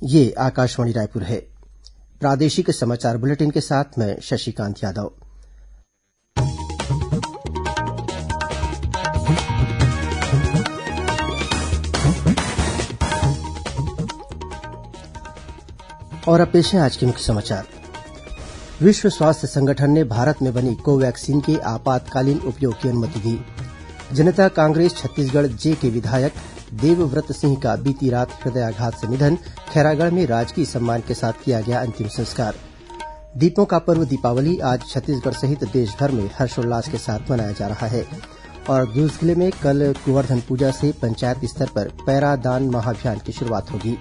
ये आकाशवाणी रायपुर है। प्रादेशिक समाचार बुलेटिन के साथ मैं शशिकांत यादव। और अब पेश है आज के मुख्य समाचार। विश्व स्वास्थ्य संगठन ने भारत में बनी कोवैक्सीन के आपातकालीन उपयोग की अनुमति दी। जनता कांग्रेस छत्तीसगढ़ जे के विधायक देवव्रत सिंह का बीती रात हृदयाघात से निधन। खैरागढ़ में राजकीय सम्मान के साथ किया गया अंतिम संस्कार। दीपों का पर्व दीपावली आज छत्तीसगढ़ सहित देशभर में हर्षोल्लास के साथ मनाया जा रहा है। और दुर्ग जिले में कल गोवर्धन पूजा से पंचायत स्तर पर पैरा दान महाअभियान की शुरुआत होगी।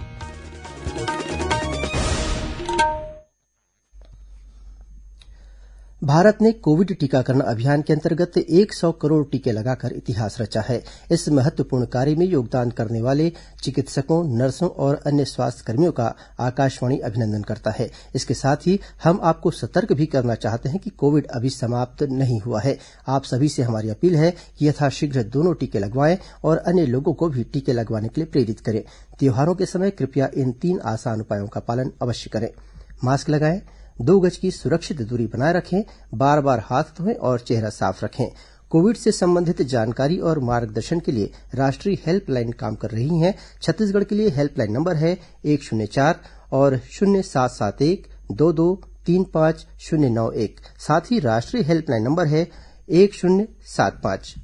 भारत ने कोविड टीकाकरण अभियान के अंतर्गत 100 करोड़ टीके लगाकर इतिहास रचा है। इस महत्वपूर्ण कार्य में योगदान करने वाले चिकित्सकों, नर्सों और अन्य स्वास्थ्यकर्मियों का आकाशवाणी अभिनंदन करता है। इसके साथ ही हम आपको सतर्क भी करना चाहते हैं कि कोविड अभी समाप्त नहीं हुआ है। आप सभी से हमारी अपील है कि यथाशीघ्र दोनों टीके लगवाएं और अन्य लोगों को भी टीके लगवाने के लिए प्रेरित करें। त्योहारों के समय कृपया इन 3 आसान उपायों का पालन अवश्य करें। मास्क लगाएं, 2 गज की सुरक्षित दूरी बनाए रखें, बार-बार हाथ धोएं और चेहरा साफ रखें। कोविड से संबंधित जानकारी और मार्गदर्शन के लिए राष्ट्रीय हेल्पलाइन काम कर रही है। छत्तीसगढ़ के लिए हेल्पलाइन नंबर है 104 और 0771 22 35091। साथ ही राष्ट्रीय हेल्पलाइन नंबर है 1075।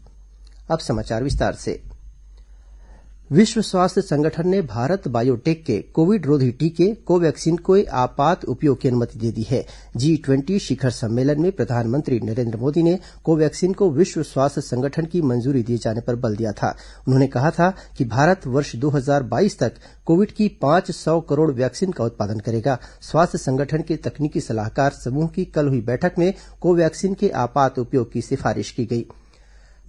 अब समाचार विस्तार से। विश्व स्वास्थ्य संगठन ने भारत बायोटेक के कोविड रोधी टीके कोवैक्सीन को आपात उपयोग की अनुमति दे दी है। G20 शिखर सम्मेलन में प्रधानमंत्री नरेंद्र मोदी ने कोवैक्सीन को विश्व स्वास्थ्य संगठन की मंजूरी दिए जाने पर बल दिया था। उन्होंने कहा था कि भारत वर्ष 2022 तक कोविड की 500 करोड़ वैक्सीन का उत्पादन करेगा। स्वास्थ्य संगठन के तकनीकी सलाहकार समूह की कल हुई बैठक में कोवैक्सीन के आपात उपयोग की सिफारिश की गई।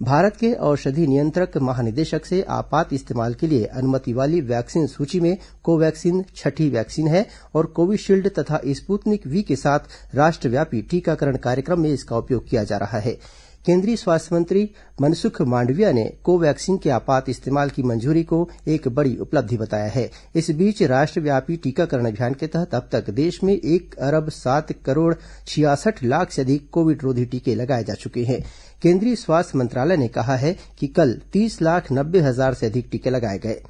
भारत के औषधि नियंत्रक महानिदेशक से आपात इस्तेमाल के लिए अनुमति वाली वैक्सीन सूची में कोवैक्सीन छठी वैक्सीन है और कोविशील्ड तथा स्पुतनिक वी के साथ राष्ट्रव्यापी टीकाकरण कार्यक्रम में इसका उपयोग किया जा रहा है। केंद्रीय स्वास्थ्य मंत्री मनसुख मांडविया ने कोवैक्सीन के आपात इस्तेमाल की मंजूरी को एक बड़ी उपलब्धि बताया है। इस बीच राष्ट्रव्यापी टीकाकरण अभियान के तहत अब तक देश में 1 अरब 7 करोड़ 66 लाख से अधिक कोविड रोधी टीके लगाए जा चुके हैं। केंद्रीय स्वास्थ्य मंत्रालय ने कहा है कि कल 30,90,000 से अधिक टीके लगाए गए।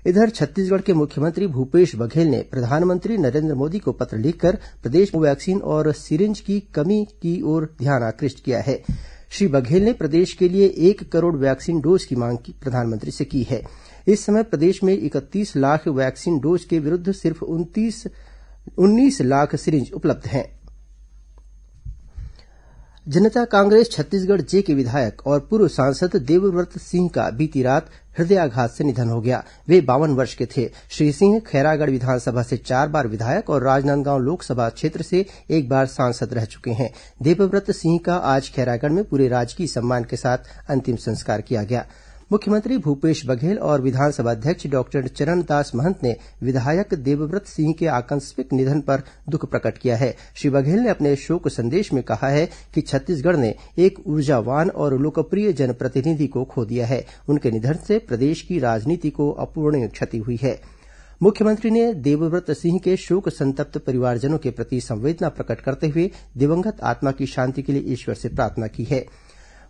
इधर छत्तीसगढ़ के मुख्यमंत्री भूपेश बघेल ने प्रधानमंत्री नरेंद्र मोदी को पत्र लिखकर प्रदेश में वैक्सीन और सिरिंज की कमी की ओर ध्यान आकृष्ट किया है। श्री बघेल ने प्रदेश के लिए 1 करोड़ वैक्सीन डोज की मांग प्रधानमंत्री से की है। इस समय प्रदेश में 31 लाख वैक्सीन डोज के विरुद्ध सिर्फ 19 लाख सिरिंज उपलब्ध हैं। जनता कांग्रेस छत्तीसगढ़ जे के विधायक और पूर्व सांसद देवव्रत सिंह का बीती रात हृदयाघात से निधन हो गया। वे 52 वर्ष के थे। श्री सिंह खैरागढ़ विधानसभा से 4 बार विधायक और राजनांदगांव लोकसभा क्षेत्र से 1 बार सांसद रह चुके हैं। देवव्रत सिंह का आज खैरागढ़ में पूरे राजकीय सम्मान के साथ अंतिम संस्कार किया गया। मुख्यमंत्री भूपेश बघेल और विधानसभा अध्यक्ष डॉक्टर चरणदास महंत ने विधायक देवव्रत सिंह के आकस्मिक निधन पर दुख प्रकट किया है। श्री बघेल ने अपने शोक संदेश में कहा है कि छत्तीसगढ़ ने एक ऊर्जावान और लोकप्रिय जनप्रतिनिधि को खो दिया है। उनके निधन से प्रदेश की राजनीति को अपूरणीय क्षति हुई है। मुख्यमंत्री ने देवव्रत सिंह के शोक संतप्त परिवारजनों के प्रति संवेदना प्रकट करते हुए दिवंगत आत्मा की शांति के लिए ईश्वर से प्रार्थना की है।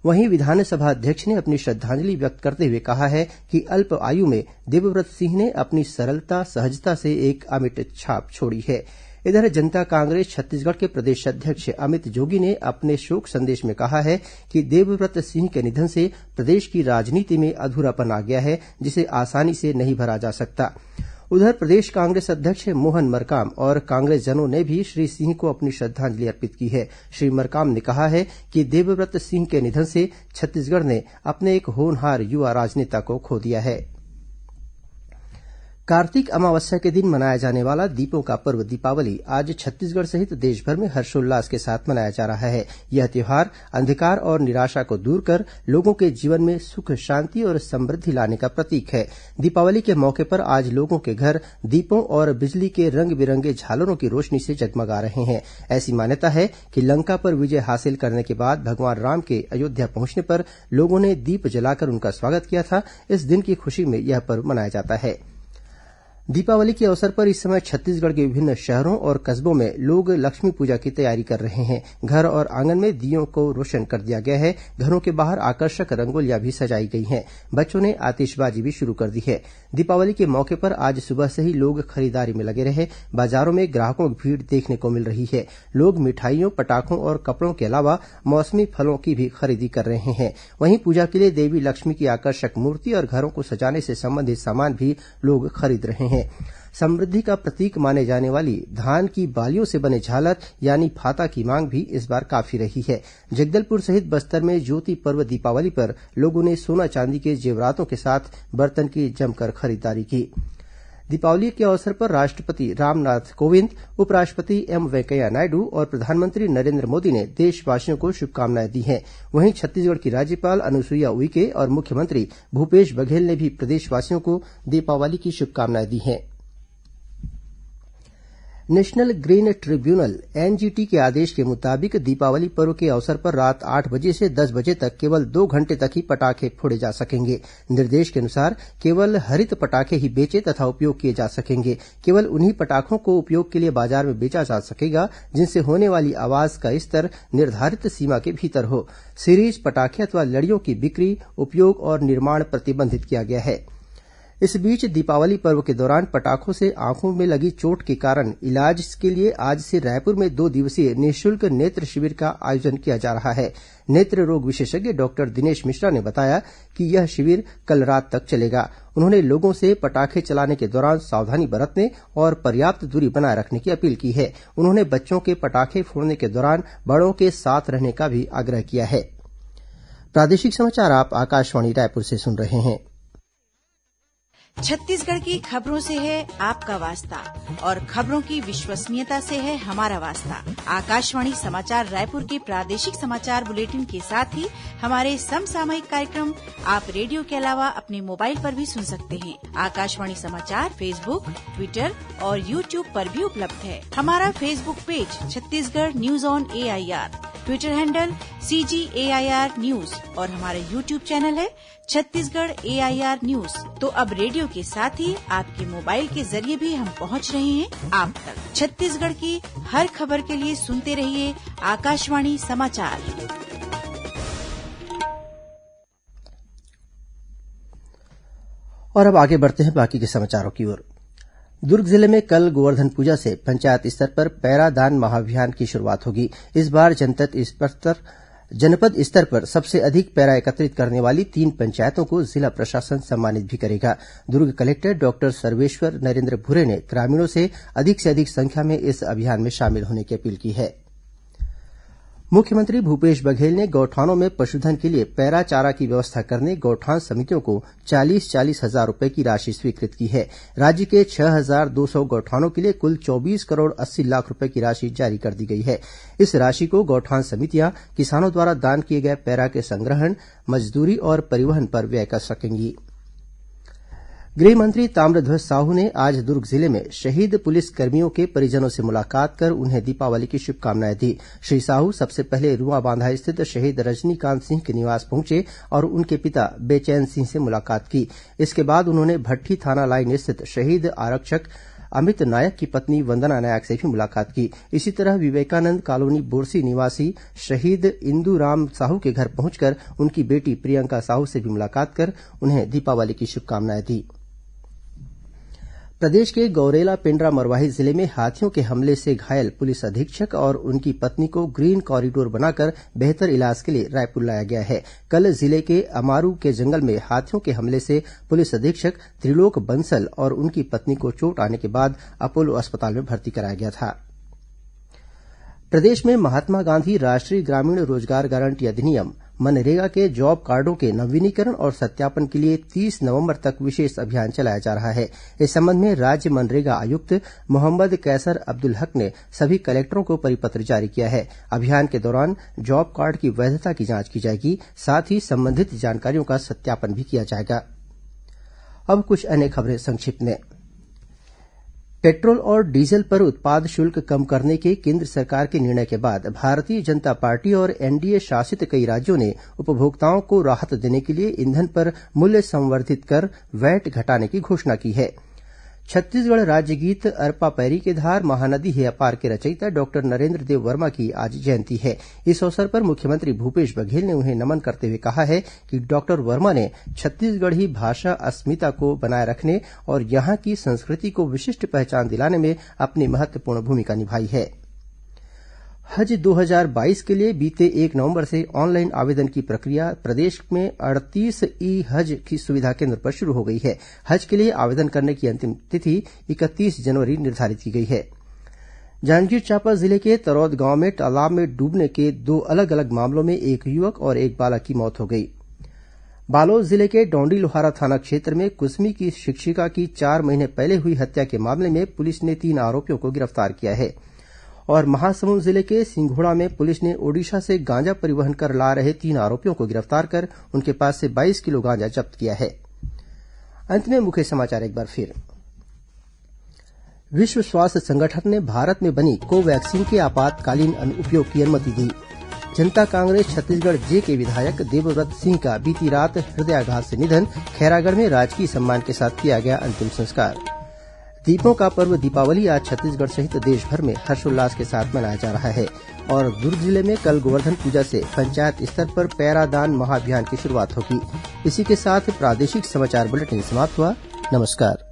वहीं विधानसभा अध्यक्ष ने अपनी श्रद्धांजलि व्यक्त करते हुए कहा है कि अल्प आयु में देवव्रत सिंह ने अपनी सरलता, सहजता से एक अमिट छाप छोड़ी है। इधर जनता कांग्रेस छत्तीसगढ़ के प्रदेश अध्यक्ष अमित जोगी ने अपने शोक संदेश में कहा है कि देवव्रत सिंह के निधन से प्रदेश की राजनीति में अधूरापन आ गया है, जिसे आसानी से नहीं भरा जा सकता। उधर प्रदेश कांग्रेस अध्यक्ष मोहन मरकाम और कांग्रेसजनों ने भी श्री सिंह को अपनी श्रद्धांजलि अर्पित की है। श्री मरकाम ने कहा है कि देवव्रत सिंह के निधन से छत्तीसगढ़ ने अपने एक होनहार युवा राजनेता को खो दिया है। कार्तिक अमावस्या के दिन मनाया जाने वाला दीपों का पर्व दीपावली आज छत्तीसगढ़ सहित देशभर में हर्षोल्लास के साथ मनाया जा रहा है। यह त्योहार अंधकार और निराशा को दूर कर लोगों के जीवन में सुख, शांति और समृद्धि लाने का प्रतीक है। दीपावली के मौके पर आज लोगों के घर दीपों और बिजली के रंग बिरंगे झालरों की रोशनी से जगमगा रहे हैं। ऐसी मान्यता है कि लंका पर विजय हासिल करने के बाद भगवान राम के अयोध्या पहुंचने पर लोगों ने दीप जलाकर उनका स्वागत किया था। इस दिन की खुशी में यह पर्व मनाया जाता है। दीपावली के अवसर पर इस समय छत्तीसगढ़ के विभिन्न शहरों और कस्बों में लोग लक्ष्मी पूजा की तैयारी कर रहे हैं। घर और आंगन में दीयों को रोशन कर दिया गया है। घरों के बाहर आकर्षक रंगोलियां भी सजाई गई हैं। बच्चों ने आतिशबाजी भी शुरू कर दी है। दीपावली के मौके पर आज सुबह से ही लोग खरीदारी में लगे रहे। बाजारों में ग्राहकों की भीड़ देखने को मिल रही है। लोग मिठाइयों, पटाखों और कपड़ों के अलावा मौसमी फलों की भी खरीदी कर रहे हैं। वहीं पूजा के लिए देवी लक्ष्मी की आकर्षक मूर्ति और घरों को सजाने से संबंधित सामान भी लोग खरीद रहे हैं। समृद्धि का प्रतीक माने जाने वाली धान की बालियों से बने झालर यानी फाता की मांग भी इस बार काफी रही है। जगदलपुर सहित बस्तर में ज्योति पर्व दीपावली पर लोगों ने सोना चांदी के जेवरातों के साथ बर्तन की जमकर खरीदारी की। दीपावली के अवसर पर राष्ट्रपति रामनाथ कोविंद, उपराष्ट्रपति एम वेंकैया नायडू और प्रधानमंत्री नरेन्द्र मोदी ने देशवासियों को शुभकामनाएं दी हैं। वहीं छत्तीसगढ़ की राज्यपाल अनुसुईया उइके और मुख्यमंत्री भूपेश बघेल ने भी प्रदेशवासियों को दीपावली की शुभकामनाएं दी हैं। नेशनल ग्रीन ट्रिब्यूनल एनजीटी के आदेश के मुताबिक दीपावली पर्व के अवसर पर रात 8 बजे से 10 बजे तक केवल 2 घंटे तक ही पटाखे फोड़े जा सकेंगे। निर्देश के अनुसार केवल हरित पटाखे ही बेचे तथा उपयोग किए जा सकेंगे। केवल उन्हीं पटाखों को उपयोग के लिए बाजार में बेचा जा सकेगा जिनसे होने वाली आवाज का स्तर निर्धारित सीमा के भीतर हो। सीरीज पटाखे अथवा लड़ियों की बिक्री, उपयोग और निर्माण प्रतिबंधित किया गया है। इस बीच दीपावली पर्व के दौरान पटाखों से आंखों में लगी चोट के कारण इलाज के लिए आज से रायपुर में 2 दिवसीय निःशुल्क नेत्र शिविर का आयोजन किया जा रहा है। नेत्र रोग विशेषज्ञ डॉक्टर दिनेश मिश्रा ने बताया कि यह शिविर कल रात तक चलेगा। उन्होंने लोगों से पटाखे चलाने के दौरान सावधानी बरतने और पर्याप्त दूरी बनाए रखने की अपील की है। उन्होंने बच्चों के पटाखे फोड़ने के दौरान बड़ों के साथ रहने का भी आग्रह किया है। प्रादेशिक समाचार आप आकाशवाणी रायपुर से सुन रहे हैं। छत्तीसगढ़ की खबरों से है आपका वास्ता और खबरों की विश्वसनीयता से है हमारा वास्ता। आकाशवाणी समाचार रायपुर के प्रादेशिक समाचार बुलेटिन के साथ ही हमारे समसामयिक कार्यक्रम आप रेडियो के अलावा अपने मोबाइल पर भी सुन सकते हैं। आकाशवाणी समाचार फेसबुक, ट्विटर और यूट्यूब पर भी उपलब्ध है। हमारा Facebook page Chhattisgarh news on AIR, Twitter handle CGAIR news और हमारा यूट्यूब चैनल है छत्तीसगढ़ AIR न्यूज। तो अब रेडियो के साथ ही आपके मोबाइल के जरिए भी हम पहुंच रहे हैं आप तक। छत्तीसगढ़ की हर खबर के लिए सुनते रहिए आकाशवाणी समाचार। और अब आगे बढ़ते हैं बाकी के समाचारों की ओर। दुर्ग जिले में कल गोवर्धन पूजा से पंचायत स्तर पर पैरा दान महाअभियान की शुरुआत होगी। इस बार जनपद स्तर पर सबसे अधिक पैरा एकत्रित करने वाली 3 पंचायतों को जिला प्रशासन सम्मानित भी करेगा। दुर्ग कलेक्टर डॉक्टर सर्वेश्वर नरेन्द्र भूरे ने ग्रामीणों से अधिक संख्या में इस अभियान में शामिल होने की अपील की है। मुख्यमंत्री भूपेश बघेल ने गौठानों में पशुधन के लिए पैरा चारा की व्यवस्था करने गौठान समितियों को 40-40 हजार रूपये की राशि स्वीकृत की है। राज्य के 6,200 गौठानों के लिए कुल 24 करोड़ 80 लाख रूपये की राशि जारी कर दी गई है। इस राशि को गौठान समितियां किसानों द्वारा दान किए गए पैरा के संग्रहण, मजदूरी और परिवहन पर व्यय कर सकेंगी। गृह मंत्री ताम्रध्वज साहू ने आज दुर्ग जिले में शहीद पुलिसकर्मियों के परिजनों से मुलाकात कर उन्हें दीपावली की शुभकामनाएं दी। श्री साहू सबसे पहले रुआबांधा स्थित शहीद रजनीकांत सिंह के निवास पहुंचे और उनके पिता बेचैन सिंह से मुलाकात की। इसके बाद उन्होंने भट्ठी थाना लाइन स्थित शहीद आरक्षक अमित नायक की पत्नी वंदना नायक से भी मुलाकात की। इसी तरह विवेकानंद कॉलोनी बोरसी निवासी शहीद इंदूराम साहू के घर पहुंचकर उनकी बेटी प्रियंका साहू से भी मुलाकात कर उन्हें दीपावली की शुभकामनाएं दी। प्रदेश के गौरेला पेण्ड्रा मरवाही जिले में हाथियों के हमले से घायल पुलिस अधीक्षक और उनकी पत्नी को ग्रीन कॉरिडोर बनाकर बेहतर इलाज के लिए रायपुर लाया गया है। कल जिले के अमारू के जंगल में हाथियों के हमले से पुलिस अधीक्षक त्रिलोक बंसल और उनकी पत्नी को चोट आने के बाद अपोलो अस्पताल में भर्ती कराया गया था। प्रदेश में महात्मा गांधी राष्ट्रीय ग्रामीण रोजगार गारंटी अधिनियम मनरेगा के जॉब कार्डों के नवीनीकरण और सत्यापन के लिए 30 नवंबर तक विशेष अभियान चलाया जा रहा है। इस संबंध में राज्य मनरेगा आयुक्त मोहम्मद कैसर अब्दुल हक ने सभी कलेक्टरों को परिपत्र जारी किया है। अभियान के दौरान जॉब कार्ड की वैधता की जांच की जाएगी, साथ ही संबंधित जानकारियों का सत्यापन भी किया जाएगा। अब कुछ अन्य खबरें संक्षिप्त में। पेट्रोल और डीजल पर उत्पाद शुल्क कम करने के केंद्र सरकार के निर्णय के बाद भारतीय जनता पार्टी और एनडीए शासित कई राज्यों ने उपभोक्ताओं को राहत देने के लिए ईंधन पर मूल्य संवर्धित कर वैट घटाने की घोषणा की है। छत्तीसगढ़ राज्य गीत अरपा पैरी के धार महानदी है अपार के रचयिता डॉक्टर नरेन्द्र देव वर्मा की आज जयंती है। इस अवसर पर मुख्यमंत्री भूपेश बघेल ने उन्हें नमन करते हुए कहा है कि डॉक्टर वर्मा ने छत्तीसगढ़ी भाषा अस्मिता को बनाए रखने और यहाँ की संस्कृति को विशिष्ट पहचान दिलाने में अपनी महत्वपूर्ण भूमिका निभाई है। हज 2022 के लिए बीते 1 नवंबर से ऑनलाइन आवेदन की प्रक्रिया प्रदेश में 38 ई हज की सुविधा केंद्र पर शुरू हो गई है। हज के लिए आवेदन करने की अंतिम तिथि 31 जनवरी निर्धारित की गई है। जांजगीर चांपा जिले के तरौद गांव में तालाब में डूबने के 2 अलग अलग मामलों में एक युवक और एक बालक की मौत हो गई। बालोद जिले के डौंडीलोहारा थाना क्षेत्र में कुसमी की शिक्षिका की 4 महीने पहले हुई हत्या के मामले में पुलिस ने 3 आरोपियों को गिरफ्तार किया है। और महासमुंद जिले के सिंघोड़ा में पुलिस ने ओडिशा से गांजा परिवहन कर ला रहे 3 आरोपियों को गिरफ्तार कर उनके पास से 22 किलो गांजा जब्त किया है। अंत में मुख्य समाचार एक बार फिर। विश्व स्वास्थ्य संगठन ने भारत में बनी कोवैक्सीन के आपातकालीन उपयोग की अनुमति दी। जनता कांग्रेस छत्तीसगढ़ जे के विधायक देवव्रत सिंह का बीती रात हृदयाघात से निधन। खैरागढ़ में राजकीय सम्मान के साथ किया गया अंतिम संस्कार। दीपों का पर्व दीपावली आज छत्तीसगढ़ सहित देश भर में हर्षोल्लास के साथ मनाया जा रहा है। और दुर्ग जिले में कल गोवर्धन पूजा से पंचायत स्तर पर पैरादान महाअभियान की शुरुआत होगी। इसी के साथ प्रादेशिक समाचार बुलेटिन समाप्त हुआ। नमस्कार।